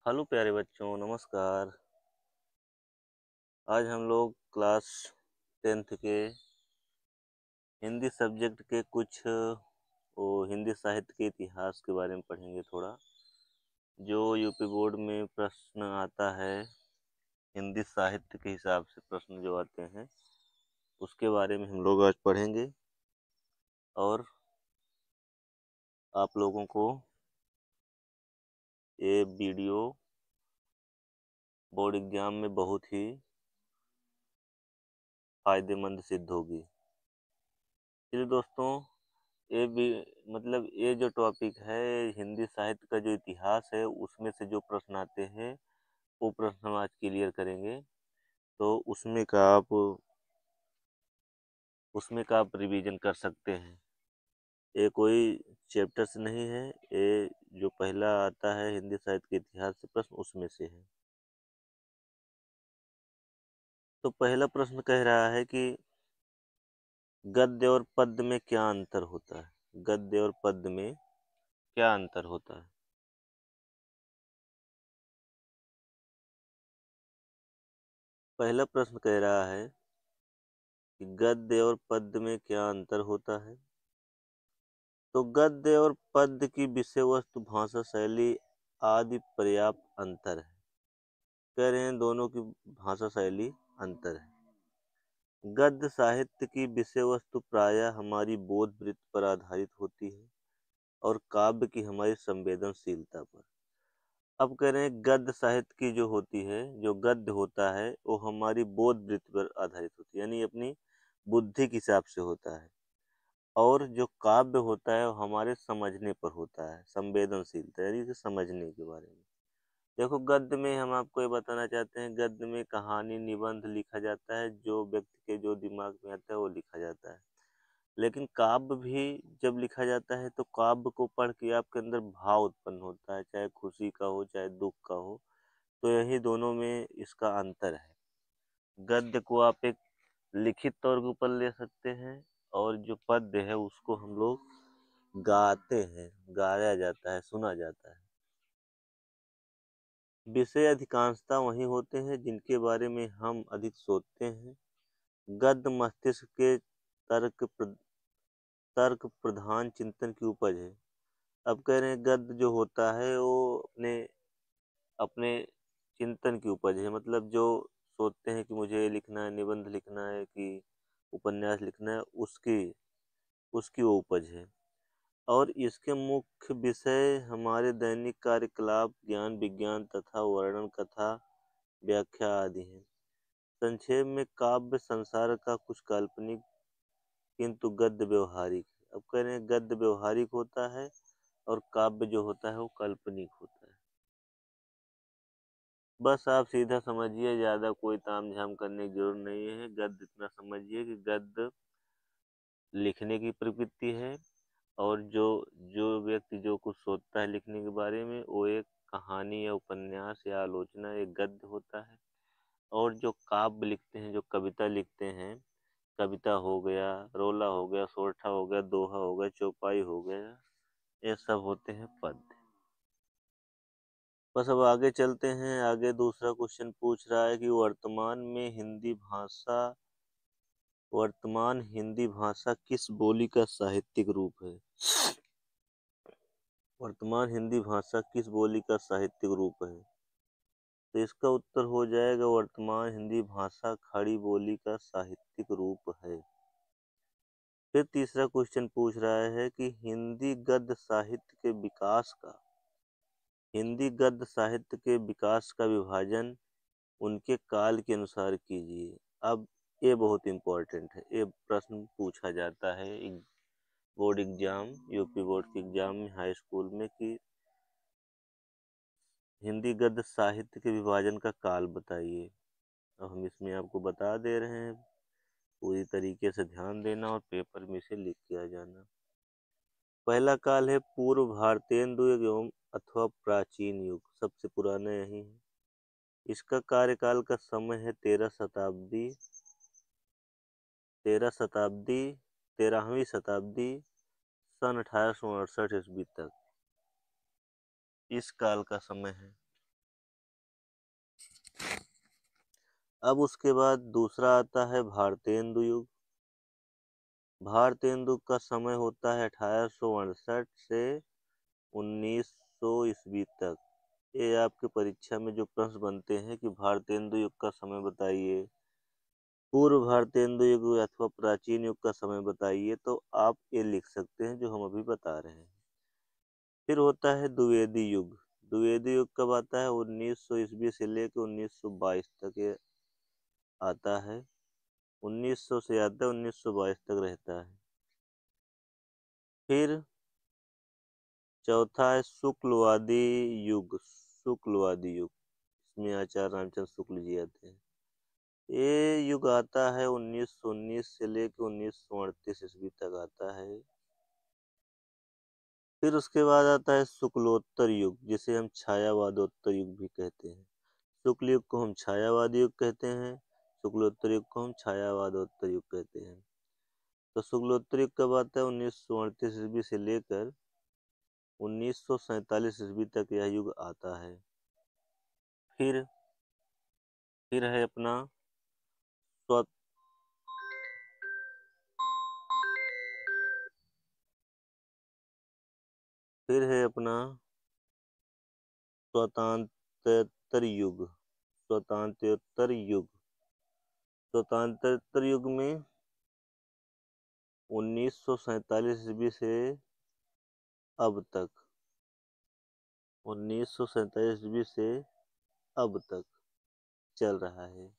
Hello प्यारे बच्चों, नमस्कार। आज हम लोग क्लास 10th के हिंदी सब्जेक्ट के कुछ हिंदी साहित्य के इतिहास के बारे में पढ़ेंगे थोड़ा। जो यूपी बोर्ड में प्रश्न आता है, हिंदी साहित्य के हिसाब से प्रश्न जो आते हैं उसके बारे में हम लोग आज पढ़ेंगे। और आप लोगों को ये वीडियो बोर्ड एग्जाम में बहुत ही फायदेमंद सिद्ध होगी। चलिए दोस्तों, ये भी ये जो टॉपिक है हिंदी साहित्य का जो इतिहास है उसमें से जो प्रश्न आते हैं वो प्रश्न हम आज क्लियर करेंगे। तो उसमें का आप रिवीजन कर सकते हैं। ये कोई चैप्टर से नहीं है, ये जो पहला आता है हिंदी साहित्य के इतिहास से प्रश्न उसमें से है। तो पहला प्रश्न कह रहा है कि गद्य और पद्य में क्या अंतर होता है। गद्य और पद्य में क्या अंतर होता है। पहला प्रश्न कह रहा है कि गद्य और पद्य में क्या अंतर होता है। तो गद्य और पद्य की विषय वस्तु, भाषा शैली आदि पर्याप्त अंतर है। कह रहे हैं दोनों की भाषा शैली अंतर है। गद्य साहित्य की विषय वस्तु प्रायः हमारी बोध वृत्ति पर आधारित होती है और काव्य की हमारी संवेदनशीलता पर। अब कह रहे हैं गद्य साहित्य की जो होती है, जो गद्य होता है वो हमारी बोध वृत्ति पर आधारित होती है, यानी अपनी बुद्धि के हिसाब से होता है। और जो काव्य होता है वो हमारे समझने पर होता है, संवेदनशीलता यानी कि समझने के बारे में। देखो, गद्य में हम आपको ये बताना चाहते हैं, गद्य में कहानी निबंध लिखा जाता है, जो व्यक्ति के जो दिमाग में आता है वो लिखा जाता है। लेकिन काव्य भी जब लिखा जाता है तो काव्य को पढ़ के आपके अंदर भाव उत्पन्न होता है, चाहे खुशी का हो चाहे दुख का हो। तो यही दोनों में इसका अंतर है। गद्य को आप एक लिखित तौर के ऊपर ले सकते हैं और जो पद्य है उसको हम लोग गाते हैं, गाया जाता है, सुना जाता है। विषय अधिकांशतः वही होते हैं जिनके बारे में हम अधिक सोचते हैं। गद्य मस्तिष्क के तर्क प्रधान चिंतन की उपज है। अब कह रहे हैं गद्य जो होता है वो अपने अपने चिंतन की उपज है, मतलब जो सोचते हैं कि मुझे ये लिखना है, निबंध लिखना है कि उपन्यास लिखना है, उसकी उसकी वो उपज है। और इसके मुख्य विषय हमारे दैनिक कार्यकलाप, ज्ञान विज्ञान तथा वर्णन, कथा, व्याख्या आदि हैं। संक्षेप में काव्य संसार का कुछ काल्पनिक किंतु गद्य व्यवहारिक है। अब कह रहे हैं गद्य व्यवहारिक होता है और काव्य जो होता है वो काल्पनिक होता है। बस आप सीधा समझिए, ज़्यादा कोई ताम झाम करने की जरूरत नहीं है। गद्य इतना समझिए कि गद्य लिखने की प्रवृत्ति है और जो जो व्यक्ति जो कुछ सोचता है लिखने के बारे में वो एक कहानी या उपन्यास या आलोचना एक गद्य होता है। और जो काव्य लिखते हैं, जो कविता लिखते हैं, कविता हो गया, रोला हो गया, सोरठा हो गया, दोहा हो गया, चौपाई हो गया, ये सब होते हैं पद्य। बस अब आगे चलते हैं। आगे दूसरा क्वेश्चन पूछ रहा है कि वर्तमान हिंदी भाषा किस बोली का साहित्यिक रूप है। वर्तमान हिंदी भाषा किस बोली का साहित्यिक रूप है। तो इसका उत्तर हो जाएगा वर्तमान हिंदी भाषा खड़ी बोली का साहित्यिक रूप है। फिर तीसरा क्वेश्चन पूछ रहा है कि हिंदी गद्य साहित्य के विकास का विभाजन उनके काल के अनुसार कीजिए। अब ये बहुत इम्पोर्टेंट है, ये प्रश्न पूछा जाता है बोर्ड एग्जाम, यूपी बोर्ड के एग्जाम में, हाई स्कूल में, कि हिंदी गद्य साहित्य के विभाजन का काल बताइए। अब हम इसमें आपको बता दे रहे हैं, पूरी तरीके से ध्यान देना और पेपर में इसे लिख के आ जाना। पहला काल है पूर्व भारतेंदु एवं अथवा प्राचीन युग, सबसे पुराना यही है। इसका कार्यकाल का समय है 13वीं शताब्दी सन 1868 ईस्वी तक इस काल का समय है। अब उसके बाद दूसरा आता है भारतेंदु युग। भारतेंदु का समय होता है 1868 से 1900 ईस्वी तक। ये आपके परीक्षा में जो प्रश्न बनते हैं कि भारतेंदु युग का समय बताइए, पूर्व भारतेंदु युग अथवा प्राचीन युग का समय बताइए, तो आप ये लिख सकते हैं जो हम अभी बता रहे हैं। फिर होता है द्विवेदी युग। द्विवेदी युग कब आता है? 1900 ईस्वी से लेकर 1922 तक ये आता है। 1900 से आता है, 1922 तक रहता है। फिर चौथा है शुक्लवादी युग। शुक्लवादी युग, इसमें आचार्य रामचंद्र शुक्ल जी आते हैं। ये युग आता है 1919 से लेकर 1938 ईस्वी तक आता है। फिर उसके बाद आता है शुक्लोत्तर युग, जिसे हम छायावादोत्तर युग भी कहते हैं। शुक्ल युग को हम छायावादी युग कहते हैं, शुक्लोत्तर युग को हम छायावादोत्तर युग कहते हैं। तो शुक्लोत्तर युग कब आता है? 1938 ईस्वी से लेकर 1947 ईस्वी तक यह युग आता है। फिर है अपना स्व फिर है अपना स्वतंत्र युग। स्वतंत्रोत्तर युग। स्वतंत्र युग में 1947 ईस्वी से अब तक 1947 ईस्वी से अब तक चल रहा है।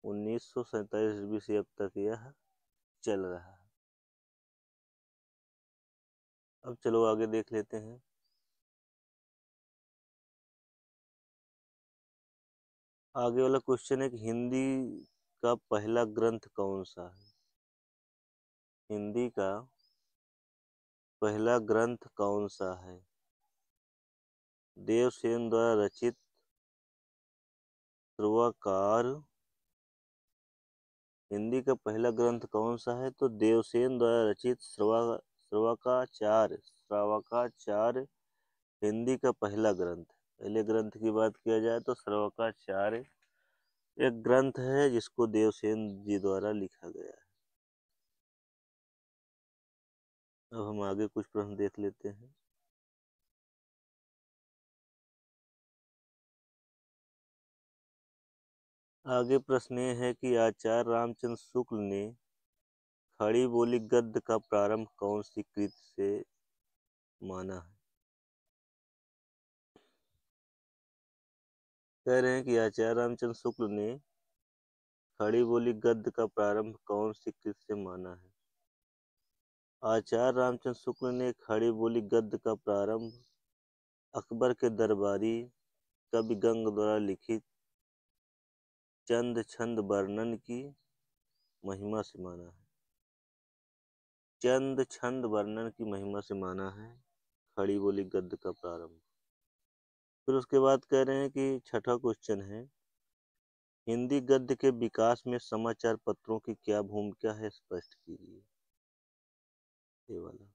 1947 ईस्वी से अब तक यह चल रहा है। अब चलो आगे देख लेते हैं। आगे वाला क्वेश्चन है कि हिंदी का पहला ग्रंथ कौन सा है? हिंदी का पहला ग्रंथ कौन सा है? देवसेन द्वारा रचित सर्वकार। हिंदी का पहला ग्रंथ कौन सा है? तो देवसेन द्वारा रचित श्रवकाचार्य हिंदी का पहला ग्रंथ। पहले ग्रंथ की बात किया जाए तो श्रवकाचार्य एक ग्रंथ है जिसको देवसेन जी द्वारा लिखा गया है। अब हम आगे कुछ प्रश्न देख लेते हैं। आगे प्रश्न ये है कि आचार्य रामचंद्र शुक्ल ने खड़ी बोली गद्य का प्रारंभ कौन सी कृति से माना है? कह रहे हैं कि आचार्य रामचंद्र शुक्ल ने खड़ी बोली गद्य का प्रारंभ कौन सी कृति से माना है? आचार्य रामचंद्र शुक्ल ने खड़ी बोली गद्य का प्रारंभ अकबर के दरबारी कवि गंग द्वारा लिखित चंद छंद वर्णन की महिमा से माना है। चंद छंद वर्णन की महिमा से माना है खड़ी बोली गद्य का प्रारंभ। फिर उसके बाद कह रहे हैं कि छठा क्वेश्चन है, हिंदी गद्य के विकास में समाचार पत्रों की क्या भूमिका है, स्पष्ट कीजिए। ये वाला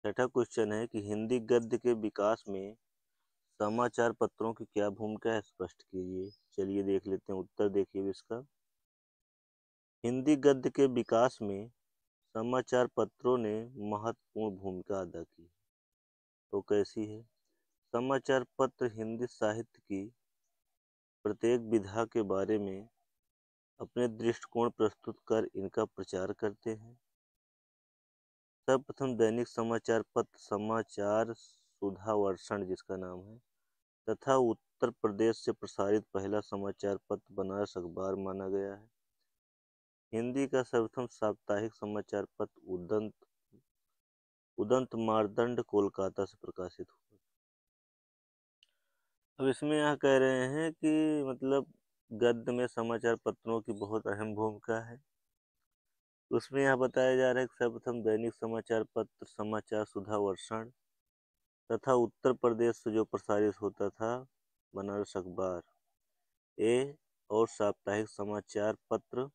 छठा क्वेश्चन है कि हिंदी गद्य के विकास में समाचार पत्रों की क्या भूमिका है, स्पष्ट कीजिए। चलिए देख लेते हैं उत्तर। देखिए इसका, हिंदी गद्य के विकास में समाचार पत्रों ने महत्वपूर्ण भूमिका अदा की। तो कैसी है? समाचार पत्र हिंदी साहित्य की प्रत्येक विधा के बारे में अपने दृष्टिकोण प्रस्तुत कर इनका प्रचार करते हैं। सर्वप्रथम दैनिक समाचार पत्र समाचार सुधा वर्षण, जिसका नाम है, तथा उत्तर प्रदेश से प्रसारित पहला समाचार पत्र बनारस अखबार माना गया है। हिंदी का सर्वप्रथम साप्ताहिक समाचार पत्र उदंत मार्तंड कोलकाता से प्रकाशित हुआ। अब इसमें यह कह रहे हैं कि मतलब गद्य में समाचार पत्रों की बहुत अहम भूमिका है। उसमें यह बताया जा रहा है कि सर्वप्रथम दैनिक समाचार पत्र समाचार सुधा वर्षण तथा उत्तर प्रदेश से जो प्रसारित होता था बनारस अखबार, ए और साप्ताहिक समाचार पत्र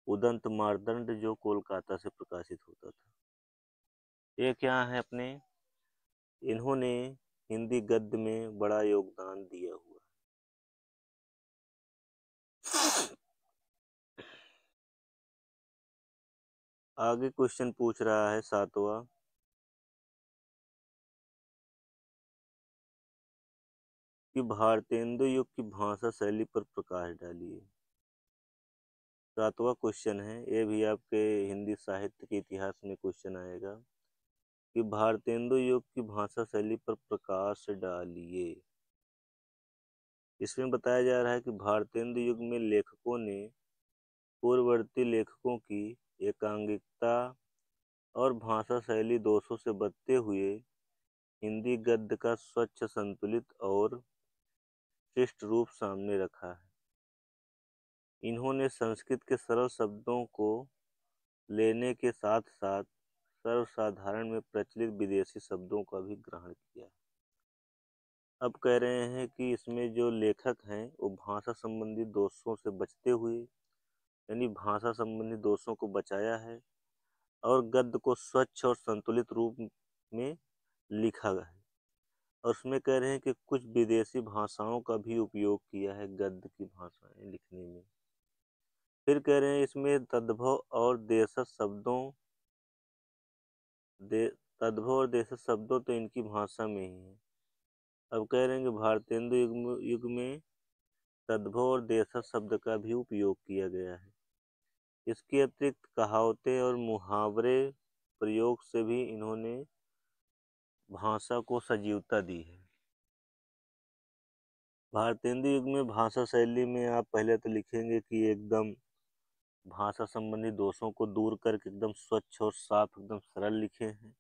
उदंत मार्तंड जो कोलकाता से प्रकाशित होता था। ये क्या है अपने, इन्होंने हिंदी गद्य में बड़ा योगदान दिया हुआ। आगे क्वेश्चन पूछ रहा है 7वां, कि भारतेंदु युग की भाषा शैली पर प्रकाश डालिए। 7वां क्वेश्चन है, ये भी आपके हिंदी साहित्य के इतिहास में क्वेश्चन आएगा कि भारतेंदु युग की भाषा शैली पर प्रकाश डालिए। इसमें बताया जा रहा है कि भारतेंदु युग में लेखकों ने पूर्ववर्ती लेखकों की एकांकिकता और भाषा शैली दोषों से बचते हुए हिंदी गद्य का स्वच्छ, संतुलित और शिष्ट रूप सामने रखा है। इन्होंने संस्कृत के सरल शब्दों को लेने के साथ साथ सर्वसाधारण में प्रचलित विदेशी शब्दों का भी ग्रहण किया। अब कह रहे हैं कि इसमें जो लेखक हैं वो भाषा संबंधी दोषों से बचते हुए, यानी भाषा संबंधी दोषों को बचाया है और गद्य को स्वच्छ और संतुलित रूप में लिखा गया है। और उसमें कह रहे हैं कि कुछ विदेशी भाषाओं का भी उपयोग किया है गद्य की भाषाएं लिखने में। फिर कह रहे हैं इसमें तद्भव और देशज शब्दों तद्भव और देशज शब्दों तो इनकी भाषा में ही है। अब कह रहे हैं कि भारतेंदु युग में तद्भव और देशज शब्द का भी उपयोग किया गया है। इसके अतिरिक्त कहावतें और मुहावरे प्रयोग से भी इन्होंने भाषा को सजीवता दी है। भारतेंदु युग में भाषा शैली में आप पहले तो लिखेंगे कि एकदम भाषा संबंधी दोषों को दूर करके एकदम स्वच्छ और साफ, एकदम सरल लिखे हैं।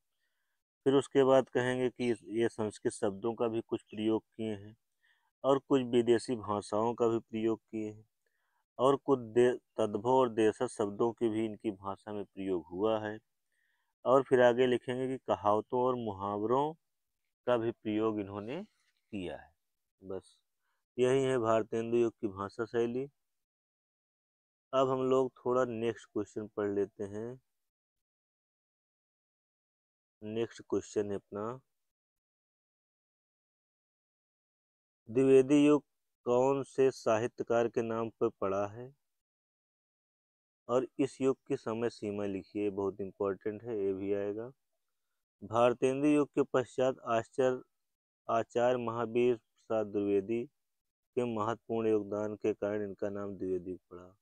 फिर उसके बाद कहेंगे कि ये संस्कृत शब्दों का भी कुछ प्रयोग किए हैं और कुछ विदेशी भाषाओं का भी प्रयोग किए हैं और कुछ तद्भव और देशज शब्दों के भी इनकी भाषा में प्रयोग हुआ है। और फिर आगे लिखेंगे कि कहावतों और मुहावरों का भी प्रयोग इन्होंने किया है। बस यही है भारतेंदु युग की भाषा शैली। अब हम लोग थोड़ा नेक्स्ट क्वेश्चन पढ़ लेते हैं। नेक्स्ट क्वेश्चन है अपना, द्विवेदी युग कौन से साहित्यकार के नाम पर पड़ा है और इस युग की समय सीमा लिखिए। बहुत इंपॉर्टेंट है, ये भी आएगा। भारतेंदु युग के पश्चात आचार्य महावीर प्रसाद द्विवेदी के महत्वपूर्ण योगदान के कारण इनका नाम द्विवेदी पड़ा।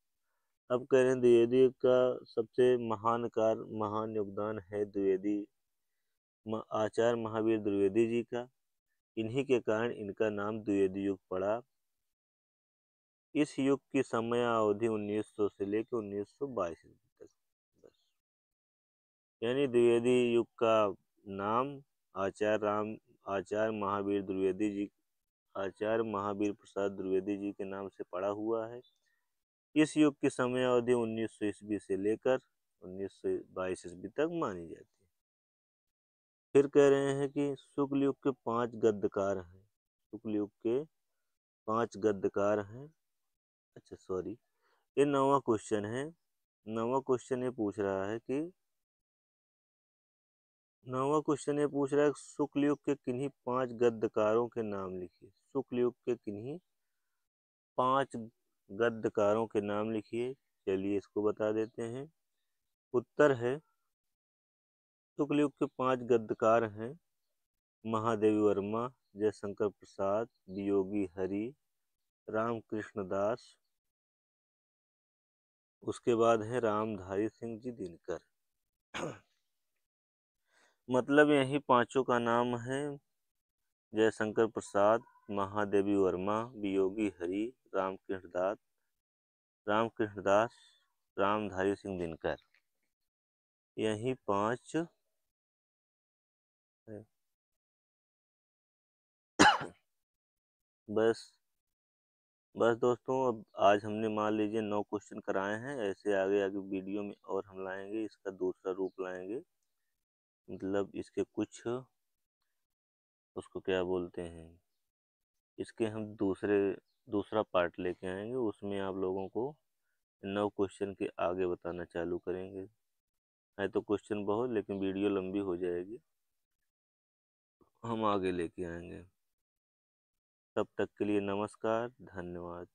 अब कह रहे हैं द्विवेदी का सबसे महान योगदान है आचार्य महावीर द्विवेदी जी का। इन्हीं के कारण इनका नाम द्विवेदी युग पड़ा। इस युग की समय अवधि 1900 से लेकर 1922 तक। बस यानी द्विवेदी युग का नाम आचार्य महावीर प्रसाद द्विवेदी जी के नाम से पड़ा हुआ है। इस युग की समय अवधि 1900 ईस्वी से लेकर 1922 ईस्वी तक मानी जाती है। फिर कह रहे हैं कि शुक्ल युग के 5 गद्यकार हैं। शुक्ल युग के 5 गद्यकार हैं। अच्छा सॉरी, ये 9वां क्वेश्चन है। 9वां क्वेश्चन ये पूछ रहा है कि शुक्ल युग के किन्हीं 5 गद्यकारों के नाम लिखिए। शुक्ल युग के किन्हीं 5 गद्यकारों के नाम लिखिए। चलिए इसको बता देते हैं। उत्तर है, शुक्ल युग के 5 गद्यकार हैं महादेवी वर्मा, जयशंकर प्रसाद, वियोगी हरि, रामकृष्ण दास, उसके बाद है रामधारी सिंह जी दिनकर। मतलब यही पांचों का नाम है, जयशंकर प्रसाद, महादेवी वर्मा, वियोगी हरि, रामकृष्ण दास, रामधारी सिंह दिनकर। यही 5 है। बस दोस्तों, अब आज हमने मान लीजिए 9 क्वेश्चन कराए हैं। ऐसे आगे आगे वीडियो में और हम लाएंगे, इसका दूसरा रूप लाएंगे। मतलब इसके कुछ, उसको क्या बोलते हैं, इसके हम दूसरा पार्ट लेके आएंगे। उसमें आप लोगों को 9 क्वेश्चन के आगे बताना चालू करेंगे। है तो क्वेश्चन बहुत, लेकिन वीडियो लंबी हो जाएगी, हम आगे लेके आएंगे। तब तक के लिए नमस्कार, धन्यवाद।